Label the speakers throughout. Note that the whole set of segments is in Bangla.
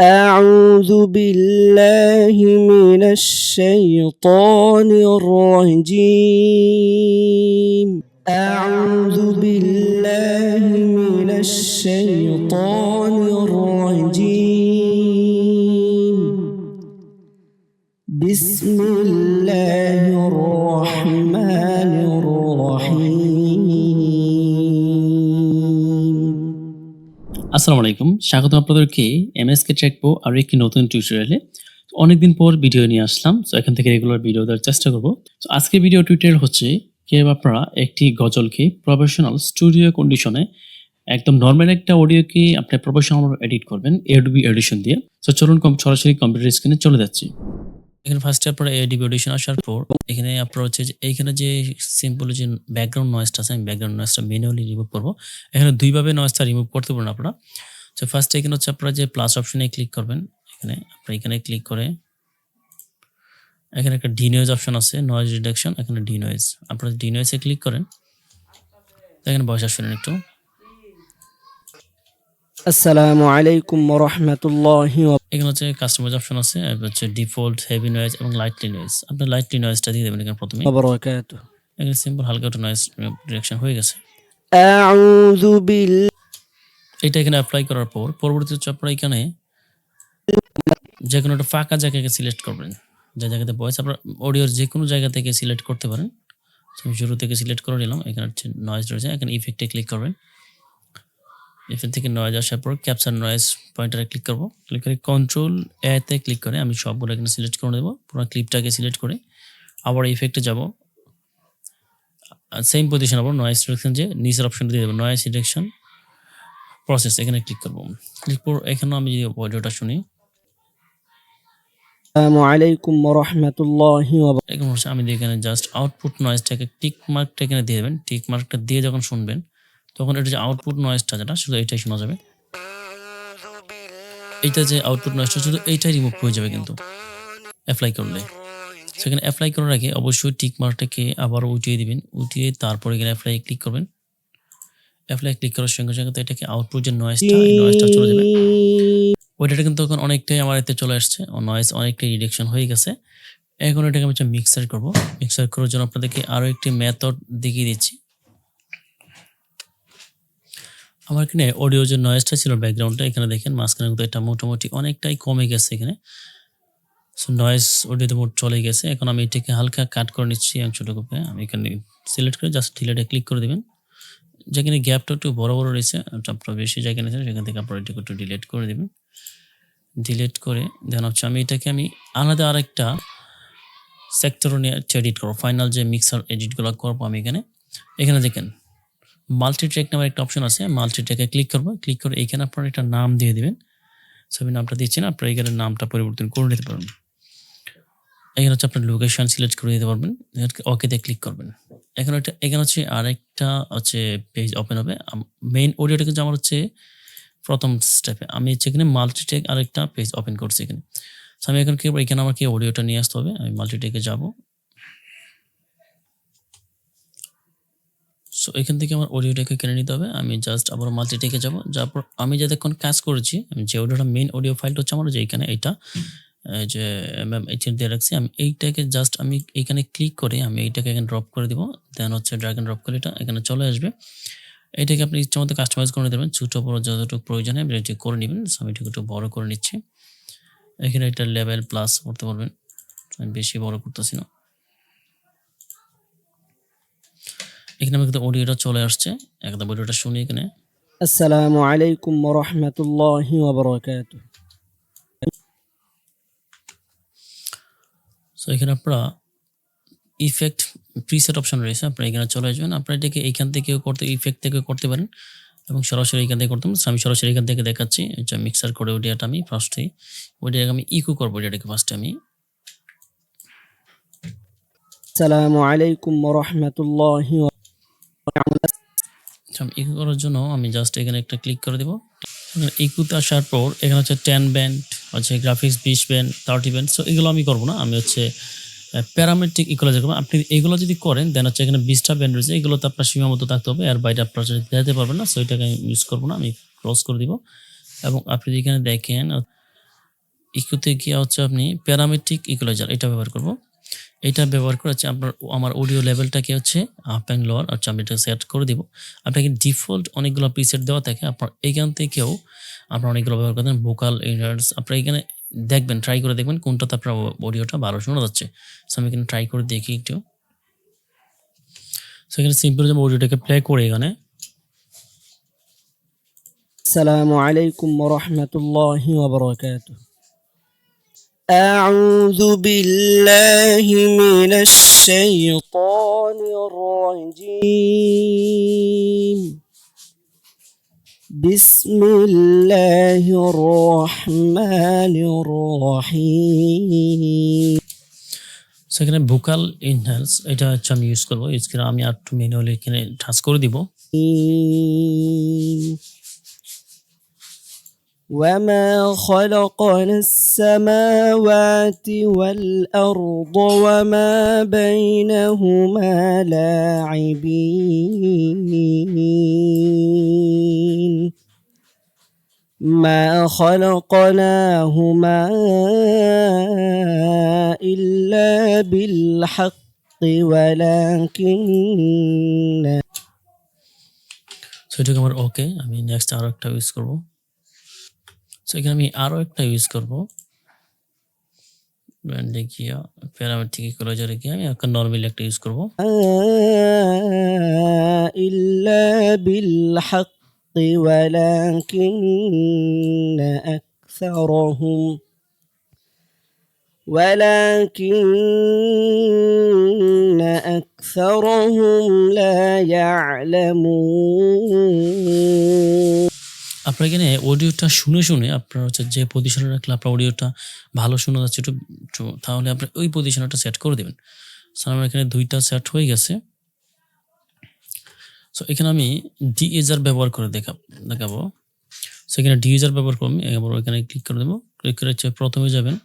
Speaker 1: أعوذ بالله من الشيطان الرجيم أعوذ بالله من الشيطان الرجيم بسم الله الرحمن الرحيم
Speaker 2: আসসালামু আলাইকুম, স্বাগত আপনাদেরকে এমএসকে ট্র্যাকবো আরও একটি নতুন টিউটোরিয়ালে। অনেকদিন পর ভিডিও নিয়ে আসলাম, তো এখান থেকে রেগুলার ভিডিও দেওয়ার চেষ্টা করব। তো আজকের ভিডিও টিউটোরিয়াল হচ্ছে কিভাবে আপনারা একটি গজলকে প্রফেশনাল স্টুডিও কন্ডিশনে একদম নর্মাল একটা অডিওকে আপনি প্রফেশনাল এডিট করবেন এডোবি এডিশন দিয়ে। তো চলুন সরাসরি কম্পিউটার স্ক্রিনে চলে যাচ্ছি। এখানে ফার্স্টে আপনারা এডোবি এডিশন আসার পর এখানে আপনারা হচ্ছে যে এইখানে যে সিম্পল যে ব্যাকগ্রাউন্ড নয়েজটা আছে, আমি ব্যাকগ্রাউন্ড নয়েজটা ম্যানুয়ালি রিমুভ করবো। এখানে দুইভাবে নয়েজটা রিমুভ করতে পারেন আপনারা। তো ফার্স্টে এখানে হচ্ছে আপনারা যে প্লাস অপশনে ক্লিক করবেন, এখানে আপনারা এখানে ক্লিক করে এখানে একটা ডি নয়েজ অপশন আছে, নয়েজ রিডাকশন। এখানে ডি নয়েজ, আপনারা ডি নয়েজে ক্লিক করেন, এখানে ভয়েস শুনেন একটু।
Speaker 1: আসসালামু আলাইকুম ওয়া রাহমাতুল্লাহি ওয়া
Speaker 2: এখানে হচ্ছে কাস্টমাইজ অপশন আছে, হচ্ছে ডিফল্ট, হেভি নয়েজ এবং লাইটলি নয়েজ। আপনি লাইটলি নয়েজটা দিয়ে দেবেন এখানে প্রথমে।
Speaker 1: বারাকাতুহু।
Speaker 2: এখানে সিম্পল হালকা একটা নয়েজ রিডাকশন হয়ে গেছে।
Speaker 1: আউযু বিল
Speaker 2: এটা এখানে অ্যাপ্লাই করার পর পরবর্তীতে হচ্ছে আপনারা এখানে যে কোনো একটা ফাঁকা জায়গাকে সিলেক্ট করবেন, যে জায়গাতে ভয়েস আপনার অডিওর যে কোনো জায়গা থেকে সিলেক্ট করতে পারেন। আমি শুরু থেকে সিলেক্ট করে নিলাম, এখানে হচ্ছে নয়েজ রয়েছে, এখানে ইফেক্টে ক্লিক করবেন। ইফেক্ট থেকে নয়েজ আসার পর ক্যাপচার নয়েজ পয়েন্টারে ক্লিক করব, ক্লিক করে কন্ট্রোল এতে ক্লিক করে আমি সবগুলো এখানে সিলেক্ট করে দেবো, পুরো ক্লিপটাকে সিলেক্ট করে আবার ইফেক্টে যাব, সেম পজিশন আবার নয়েজ রিডাকশন যে নিচের অপশনটা দিয়ে দেবো, নয়েজ রিডাকশন প্রসেস, এখানে ক্লিক করব। ক্লিক করে এখানে আমি যদি অডিওটা শুনি,
Speaker 1: আসসালামু আলাইকুম ওয়া রাহমাতুল্লাহি ওয়া
Speaker 2: এরকম হচ্ছে। আমি এখানে জাস্ট আউটপুট নয়েজটাকে টিক মার্কটা এখানে দিয়ে দেবেন। টিক মার্কটা দিয়ে যখন শুনবেন তখন এটা যে আউটপুট নয়েজটা যেটা শুধু এইটাই শোনা যাবে। এইটা যে আউটপুট নয়েজটা শুধু এইটাই রিমুভ হয়ে যাবে কিন্তু অ্যাপ্লাই করলে। সেখানে অ্যাপ্লাই করার আগে অবশ্যই টিক মার্কটাকে আবার উঠিয়ে দিবেন, উঠিয়ে তারপরে এখানে অ্যাপ্লাই ক্লিক করবেন। অ্যাপ্লাই ক্লিক করার সঙ্গে সঙ্গে তো এটাকে আউটপুট যে নয়েজটা, এই নয়েজটা চলে যাবে। ওইটা কিন্তু তখন অনেকটাই আমার এতে চলে আসছে, নয়েজ অনেকটাই রিডাকশন হয়ে গেছে। এখন এটাকে আমি মিক্সার করব। মিক্সার করার জন্য আপনাদেরকে আরও একটি মেথড দেখিয়ে দিচ্ছি। আমার এখানে অডিও যে নয়েজটা ছিল ব্যাকগ্রাউন্ডটা, এখানে দেখেন মাঝখানে কিন্তু এটা মোটামুটি অনেকটাই কমে গেছে এখানে। সো নয়েজ অডিওতে মোট চলে গেছে। এখন আমি এটাকে হালকা কাট করে নিচ্ছি ছোটো করে। আমি এখানে সিলেক্ট করে জাস্ট ডিলেটে ক্লিক করে দেবেন। যেখানে গ্যাপটা একটু বড় বড় রয়েছে, আপনার বেশি জায়গা নিয়েছেন, সেখান থেকে আপনারা এটাকে একটু ডিলেট করে দেবেন। ডিলেট করে দেন হচ্ছে আমি এটাকে আলাদা আরেকটা সেক্টর নিয়ে এডিট করবো। ফাইনাল যে মিক্সার এডিটগুলো করবো আমি এখানে দেখেন মাল্টি ট্র্যাক নামের একটা অপশন আছে, মাল্টি ট্র্যাকে ক্লিক করবো। ক্লিক করে এখানে আপনারা একটা নাম দিয়ে দিবেন। ছবি নামটা দিচ্ছেন, আপনারা এখানে নামটা পরিবর্তন করে নিতে পারবেন। এখানে হচ্ছে আপনার লোকেশন সিলেক্ট করে দিতে পারবেন, ওকেতে ক্লিক করবেন। এখানে হচ্ছে আরেকটা হচ্ছে পেজ ওপেন হবে। মেইন অডিওটা কিন্তু আমার হচ্ছে প্রথম স্টেপে, আমি হচ্ছে এখানে মাল্টি ট্র্যাক আরেকটা পেজ ওপেন করছি এখানে। সো আমি এখন কি করবো, এখানে আমাকে অডিওটা নিয়ে আসতে হবে। আমি মাল্টি ট্র্যাকে যাবো। সো এখান থেকে আমার অডিওটাকে কিনে নিতে হবে। আমি জাস্ট আবার মাল্টি ট্র্যাকে যাবো, যার পর আমি যতক্ষণ কাজ করেছি, আমি যে অডিওটা মেইন অডিও ফাইলটা হচ্ছে আমার যে এখানে এইটা যে এইটা দিয়ে রাখছি, আমি এইটাকে জাস্ট আমি এইখানে ক্লিক করে আমি এইটাকে এখানে ড্রপ করে দিব। দেন হচ্ছে ড্র্যাগ এন্ড ড্রপ করে এটা এখানে চলে আসবে। এটাকে আপনি ইচ্ছা মতো কাস্টমাইজ করে দেবেন, ছোটো বড়ো যতটুকু প্রয়োজন হয় এটি করে নেবেন। আমি এটাকে একটু বড় করে নিচ্ছি। এখানে এটা লেভেল প্লাস করতে পারবেন, আমি বেশি বড় করতেছি না। এখানে আমার কিন্তু অডিওটা চলে আসছে, একদম অডিওটা শুনি এখানে।
Speaker 1: আসসালামু আলাইকুম ওয়া রাহমাতুল্লাহি ওয়া বারাকাতুহু।
Speaker 2: সো এখানে আপনারা ইফেক্ট প্রিসেট অপশন রয়েছে, আপনারা এখানে চলে আসবেন। আপনারা এটাকে এইখান থেকেও ইফেক্ট থেকেও করতে পারেন এবং সরাসরি এখান থেকে করতে পারেন। আমি সরাসরি এখান থেকে দেখাচ্ছি। এটা মিক্সার করে অডিওটা আমি ফার্স্টে ওইটাকে আমি ইকো করবো, এটাকে ফার্স্টে আমি।
Speaker 1: আসসালামু আলাইকুম ওয়া রাহমাতুল্লাহি ওয়া
Speaker 2: বারাকাতুহু। ইকো করার জন্য আমি জাস্ট এখানে একটা ক্লিক করে দেবো। ইকোতে আসার পর এখানে হচ্ছে 10 ব্যান্ড, হচ্ছে গ্রাফিক্স 20 ব্যান্ড, 30 ব্যান্ড। সো এগুলো আমি করবো না, আমি হচ্ছে প্যারামেট্রিক ইকুয়ালাইজার করবেন। আপনি এগুলো যদি করেন দেন হচ্ছে এখানে 20টা ব্যান্ড রয়েছে, এগুলোতে আপনার সীমাবদ্ধ থাকতে হবে, আর বাইরে আপনার যেতে পারবেন না। সো এটাকে আমি ইউজ করবো না, আমি ক্লোজ করে দিব। এবং আপনি এখানে দেখেন ইকুতে গিয়ে হচ্ছে আপনি প্যারামেট্রিক ইকুয়ালাইজার এটা ব্যবহার করব। এটা ব্যবহার করে হচ্ছে আমার অডিও লেভেলটাকে হচ্ছে আপ অ্যান্ড লোয়ার হচ্ছে আমি এটা সেট করে দিব। আপনাকে ডিফল্ট অনেকগুলো প্রিসেট দেওয়া থাকে। আপনার এইখান থেকেও আপনারা অনেকগুলো ব্যবহার করতেন। ভোকাল ইনার্স আপনারা এখানে দেখবেন, ট্রাই করে দেখবেন কোনটাতে আপনার অডিওটা ভালো শোনা যাচ্ছে। সো আমি এখানে ট্রাই করে দেখি একটু। সো এখানে সিম্পল যে অডিওটাকে প্লে করে এখানে
Speaker 1: السلام عليكم ورحمة الله وبركاته. أعوذ بالله من الشيطان الرجيم. بسم الله الرحمن الرحيم.
Speaker 2: সো এখানে ভোকাল ইনহ্যান্স এটা হচ্ছে আমি ইউজ করবো। ইউজ করে আমি একটু ম্যানুয়ালি এখানে টাচ করে দিব।
Speaker 1: وما خلقنا السماوات والأرض وما بينهما لاعبين ما خلقناهما إلا بالحق ولكن
Speaker 2: সো এটাকে আমার ওকে। আমি নেক্সট আরো একটা ইউজ করব। সো এখানে আমি আরো একটা ইউজ করব। ব্র্যান্ডে গিয়ে প্যারামেট্রিক ইকুয়ালাইজারে গিয়ে আমি একটা নরমাল একটা ইউজ করব।
Speaker 1: إلا بالحق ولكن أكثرهم لا يعلمون.
Speaker 2: আপনার এখানে অডিওটা শুনে শুনে আপনার হচ্ছে যে পজিশনে রাখলে আপনার অডিওটা ভালো শোনা যাচ্ছে একটু তাহলে আপনি ওই পজিশনটা সেট করে দেবেন। সো আমার এখানে দুইটা সেট হয়ে গেছে। সো এখানে আমি ডিএজার ব্যবহার করে দেখাবো। সো এখানে ডিএজার ব্যবহার করবো। এবার এখানে ক্লিক করে দেবো। ক্লিক করে হচ্ছে প্রথমে যাবেন,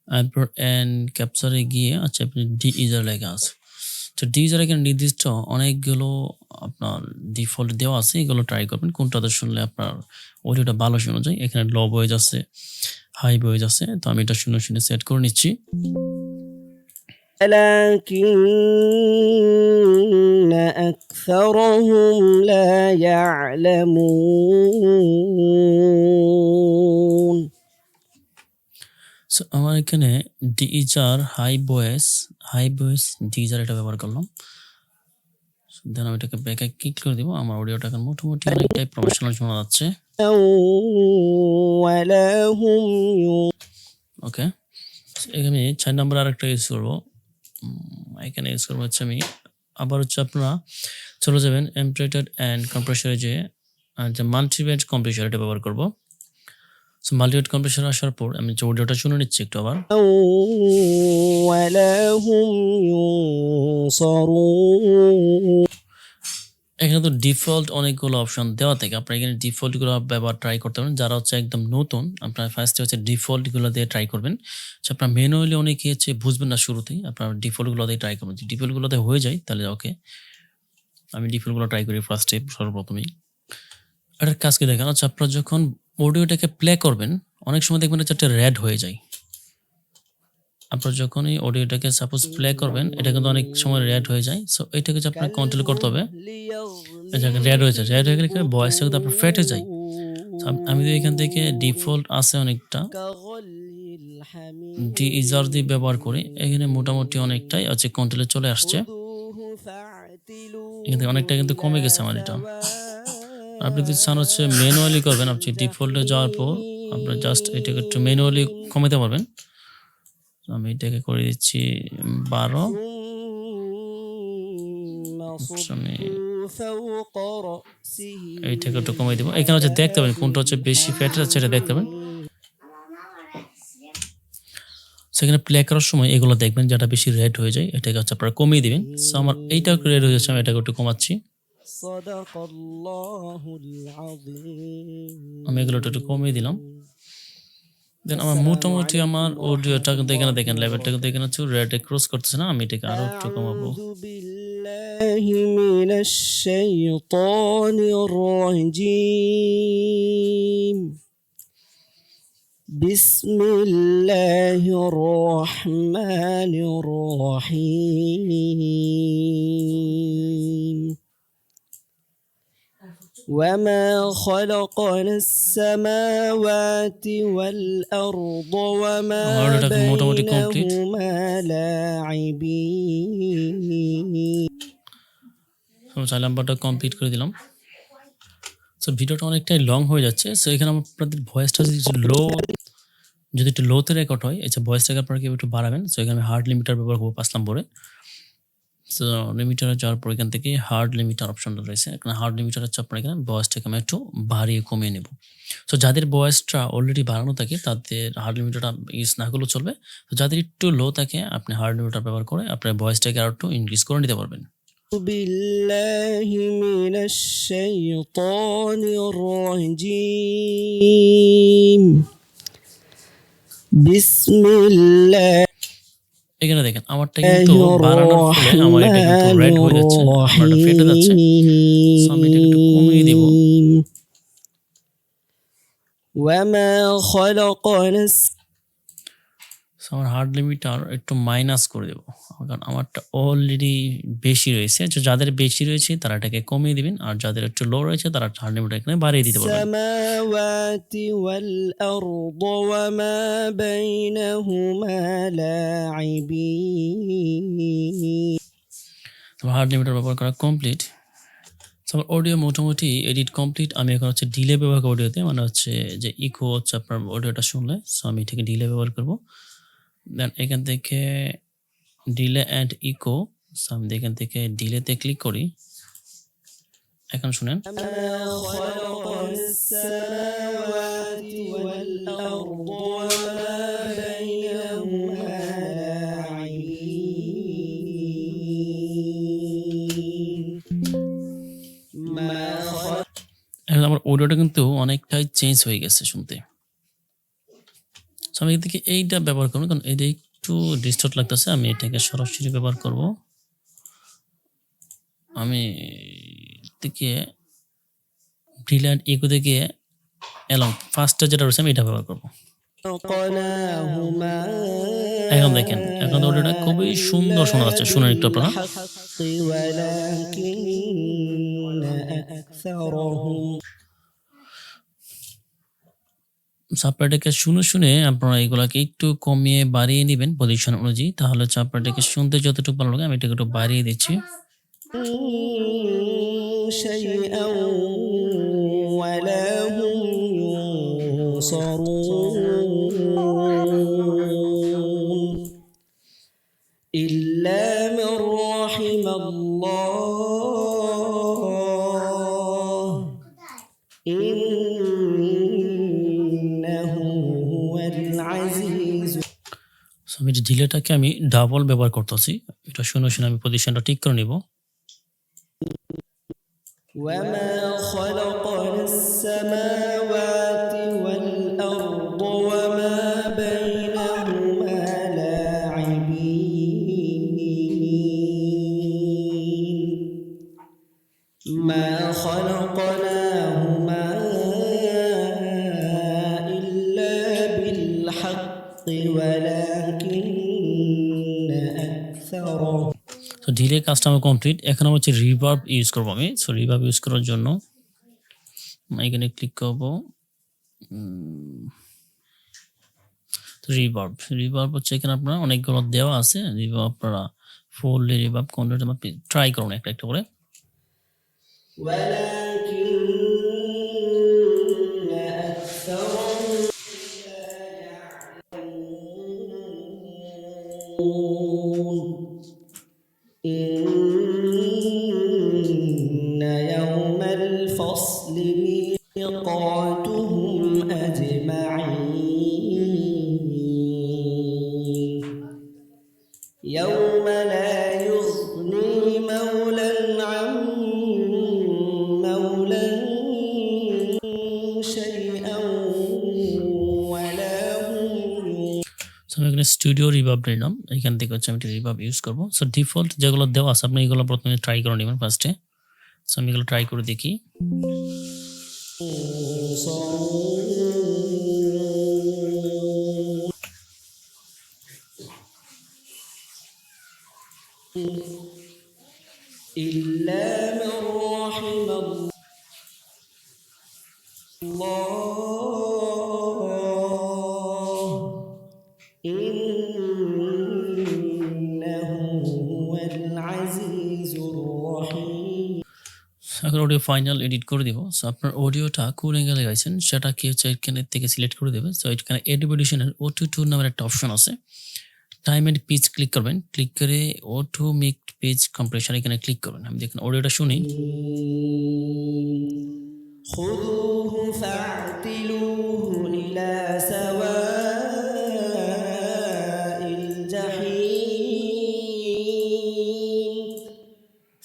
Speaker 2: তারপর এন্ড ক্যাপচারে গিয়ে আচ্ছা আপনি ডিএজার লেখা আছে। তো ডিএজার এখানে নির্দিষ্ট অনেকগুলো আপনার ডিফল্ট দেওয়া আছে, এগুলো ট্রাই করবেন কোনটাতে শুনলে আপনার অডিওটা ভালো শোনা যায়। এখানে লো ভয়েস আছে, হাই ভয়েস আছে। তো আমি এটা শুনে শুনে সেট করে নিচ্ছি।
Speaker 1: ولكن أكثرهم لا يعلمون.
Speaker 2: সো আমার এখানে ডিএজার হাই ভয়েস ডিএজার এটা ব্যবহার করলাম। দেন আমি এটাকে ব্যাকে ক্লিক করে দিব। আমার অডিওটা এখন মোটামুটি অনেকটাই প্রফেশনাল শোনা যাচ্ছে। ওকে, এখানে 4 নাম্বার আরেকটা ইউজ করবো। এখানে ইউজ করবো হচ্ছে আমি আবার হচ্ছে আপনারা চলে যাবেন এমপ্লিটিউড অ্যান্ড কম্প্রেসরে যে মাল্টিরেট কম্প্রেসর এটা ব্যবহার করবো। সো মাল্টিরেট কম্প্রেসর আসার পর আমি যে অডিওটা শুনে নিচ্ছি একটু আবার। এখানে তো ডিফল্ট অনেকগুলো অপশন দেওয়া থাকে। আপনারা এখানে ডিফল্টগুলো ব্যবহার ট্রাই করতে পারেন। যারা হচ্ছে একদম নতুন আপনারা ফার্স্টে হচ্ছে ডিফল্টগুলো দিয়ে ট্রাই করবেন। আপনার ম্যানুয়ালি অনেকে হচ্ছে বুঝবেন না শুরুতেই, আপনার ডিফল্টগুলো দিয়ে ট্রাই করবেন। যদি ডিফল্টগুলোতে হয়ে যায় তাহলে ওকে। আমি ডিফল্টগুলো ট্রাই করি ফার্স্টে সর্বপ্রথমেই। এটার কাজকে দেখেন হচ্ছে আপনারা যখন অডিওটাকে প্লে করবেন অনেক সময় দেখবেন হচ্ছে একটা রেড হয়ে যায়। আপনার যখনই অডিওটাকে সাপোজ প্লে করবেন এটা কিন্তু অনেক সময় রেড হয়ে যায়। সো এটাকে যে আপনার কন্ট্রোল করতে হবে। রেড হয়ে যায়, রেড হয়ে গেলে ভয়েসটা কিন্তু আপনার ফেটে যায়। আমি তো এখান থেকে ডিফল্ট আছে অনেকটা ডিএজার দিয়ে ব্যবহার করি। এখানে মোটামুটি অনেকটাই আছে কন্ট্রোলে চলে আসছে। এখান থেকে অনেকটা কিন্তু কমে গেছে আমার এটা। আপনি যদি চান হচ্ছে ম্যানুয়ালি করবেন, আপনি ডিফল্টে যাওয়ার পর আপনার জাস্ট এটাকে একটু ম্যানুয়ালি কমাতে পারবেন। আমি এটাকে করে দিচ্ছি 12। আমি এইটাকে একটু কমাই দিব। এখানে হচ্ছে দেখতে পাবেন কোনটা হচ্ছে বেশি ফ্যাটের আছে এটা দেখতে পাবেন। সেখানে প্লে করার সময় এগুলো দেখবেন যেটা বেশি রেড হয়ে যায় এটাকে হচ্ছে আপনারা কমিয়ে দিবেন। সো আমার এইটা রেড হয়ে যাচ্ছে, আমি এটাকে একটু কমাচ্ছি। আমি এগুলো একটু কমিয়ে দিলাম। দেন আমার মোটামুটি আমার অডিওটা কিন্তু এখানে দেখেন লেভেলটা কিন্তু এখানে হচ্ছে রেড ক্রস করতেছে না। আমি এটাকে আরো একটু কমাবো।
Speaker 1: بسم الله الرحمن الرحيم وما خلقنا السماوات والأرض وما
Speaker 2: আমার ওটাকে মোটামুটি কমপ্লিট।
Speaker 1: بينهما لاعبين
Speaker 2: চার নাম্বারটা কমপ্লিট করে দিলাম। সো ভিডিওটা অনেকটাই লং হয়ে যাচ্ছে। সো এখানে আপনাদের ভয়েসটা যদি একটু লোতে রেকর্ড হয়, আচ্ছা ভয়েসটাকে আপনারা কেউ একটু বাড়াবেন। সো এখানে আমি হার্ড লিমিটার ব্যবহার করবো 5 নম্বরে। সো লিমিটারে যাওয়ার পর এখান থেকে হার্ড লিমিটার অপশনটা রয়েছে। এখানে হার্ড লিমিটার হচ্ছে আপনার এখানে ভয়েসটাকে আমি একটু বাড়িয়ে কমিয়ে নেব। সো যাদের ভয়েসটা অলরেডি বাড়ানো থাকে তাদের হার্ড লিমিটারটা ইউজ না করলেও চলবে। তো যাদের একটু লো থাকে আপনি হার্ড লিমিটার ব্যবহার করে আপনার ভয়েসটাকে আর একটু ইনক্রিজ করে নিতে পারবেন।
Speaker 1: بالله من الشيطان الرجيم بسم الله
Speaker 2: এখানে দেখেন আমারটা কিন্তু বাড়ানোর ফলে আমার এটা কিন্তু রেড হয়ে যাচ্ছে, আমারটা ফেটে যাচ্ছে। সো আমি এটা একটু কমিয়ে দেব।
Speaker 1: وما خلقنا
Speaker 2: সো আমার হার্ড লিমিটার একটু মাইনাস করে দেব, কারণ আমারটা অলরেডি বেশি রয়েছে। যাদের বেশি রয়েছে তারা এটাকে কমিয়ে দিবেন, আর যাদের একটু লো রয়েছে তারা হার্ড লিমিটার এখানে বাড়িয়ে দিতে পারবেন।
Speaker 1: السماوات والأرض وما بينهما لاعبين
Speaker 2: হার্ড লিমিটার ব্যবহার করা কমপ্লিট। আমার অডিও মোটামুটি এডিট কমপ্লিট। আমি এখন হচ্ছে ডিলে ব্যবহার করবো অডিওতে, মানে হচ্ছে যে ইকো হচ্ছে আপনার অডিওটা শুনলে। সো আমি এটাকে ডিলে ব্যবহার করবো। দেন এখান থেকে ডিলে অ্যান্ড ইকো, সো আমি এখান থেকে ডিলেতে ক্লিক করি। এখন শুনেন, এখন আমার অডিওটা কিন্তু অনেকটাই চেঞ্জ হয়ে গেছে শুনতে। সো আমি এদিকে এইটা ব্যবহার করবো, কারণ এইটা একটু ডিস্টর্ট লাগতেছে। আমি এটাকে সরাসরি ব্যবহার করব। আমি থেকে ডিলে অ্যান্ড ইকোতে গিয়ে এলাম ফার্স্টটা যেটা রয়েছে আমি এটা ব্যবহার করবো। এখন দেখেন, এখন অডিওটা খুবই সুন্দর শোনা যাচ্ছে। শুনেন একটু আপনারা। আপনাদেরকে শুনে আপনারা এগুলাকে একটু কমিয়ে বাড়িয়ে নেবেন পজিশন অনুযায়ী, তাহলে হচ্ছে আপনাদেরকে শুনতে যতটুকু ভালো লাগে। আমি এটাকে একটু বাড়িয়ে দিচ্ছি।
Speaker 1: إلا من رحم الله إنه هو العزيز
Speaker 2: সো আমি ডিলেটাকে আমি ডাবল ব্যবহার করতেছি। এটা শুনে আমি পজিশনটা ঠিক করে নিব।
Speaker 1: وما خلقنا السماوات والأرض وما بينهما لاعبين ما خلقناهما إلا بالحق ولكن أكثرهم
Speaker 2: তো ডিলে কাজটা আমার কমপ্লিট। এখন আমি হচ্ছে রিভার্ব ইউজ করবো আমি। সো রিভার্ব ইউজ করার জন্য এখানে ক্লিক করব। রিভার্ব হচ্ছে এখানে আপনার অনেকগুলো দেওয়া আছে। রিভার্ব আপনারা ফুললি রিভার্ব কোনটা আপনি ট্রাই করুন একটা একটা করে।
Speaker 1: إن يوم الفصل ميقاتهم أجمعين يوم لا يغني مولى عن مولى شيئا ولا هم
Speaker 2: আমি এখানে স্টুডিও রিভার্ব নিলাম। এখান থেকে হচ্ছে আমি রিভার্ব ইউজ করবো। সো ডিফল্ট যেগুলো দেওয়া আছে আপনি এগুলো প্রথমে ট্রাই করে নেবেন ফার্স্টে। সো আমি এগুলো ট্রাই করে দেখি।
Speaker 1: إلا من رحم الله إنه هو العزيز الرحيم
Speaker 2: এখন অডিও ফাইনাল এডিট করে দিব। সো আপনার অডিওটা কোন অ্যাঙ্গেলে গাইছেন সেটা কি হচ্ছে এখানে থেকে সিলেক্ট করে দেবে। সো এখানে এডিশনের O22 নামের একটা অপশন আছে। টাইম এন্ড পিচ ক্লিক করবেন, ক্লিক করে অটো মিক পিচ কম্প্রেশন এখানে ক্লিক করবেন। আমি দেখুন অডিওটা শুনি।
Speaker 1: خذوه فاعتلوه إلى سواء الجحيم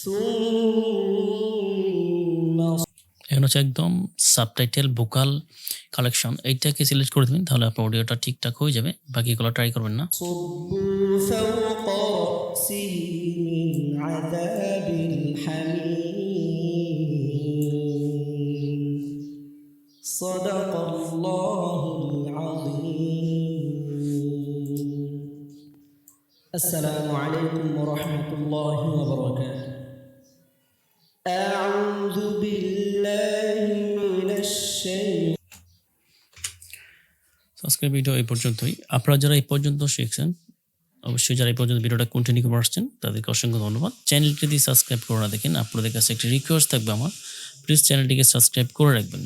Speaker 1: ثم
Speaker 2: এখন হচ্ছে একদম সাবটাইটেল ভোকাল কালেকশন এইটাকে সিলেক্ট করে দেবেন, তাহলে আপনার অডিওটা ঠিকঠাক হয়ে যাবে। বাকিগুলো ট্রাই করবেন না।
Speaker 1: صبوا فوق رأسه من عذاب الحميم صدق الله العظيم السلام عليكم ورحمة الله وبركاته أعوذ بالله من الشيطان
Speaker 2: আজকের ভিডিও এই পর্যন্তই। আপনারা যারা এই পর্যন্ত শিখছেন, অবশ্যই যারা এই পর্যন্ত ভিডিওটা কন্টিনিউ করে আসছেন তাদেরকে অসংখ্য ধন্যবাদ। চ্যানেলটি যদি সাবস্ক্রাইব করে না দেখেন, আপনাদের কাছে একটি রিকোয়েস্ট থাকবে আমার, প্লিজ চ্যানেলটিকে সাবস্ক্রাইব করে রাখবেন।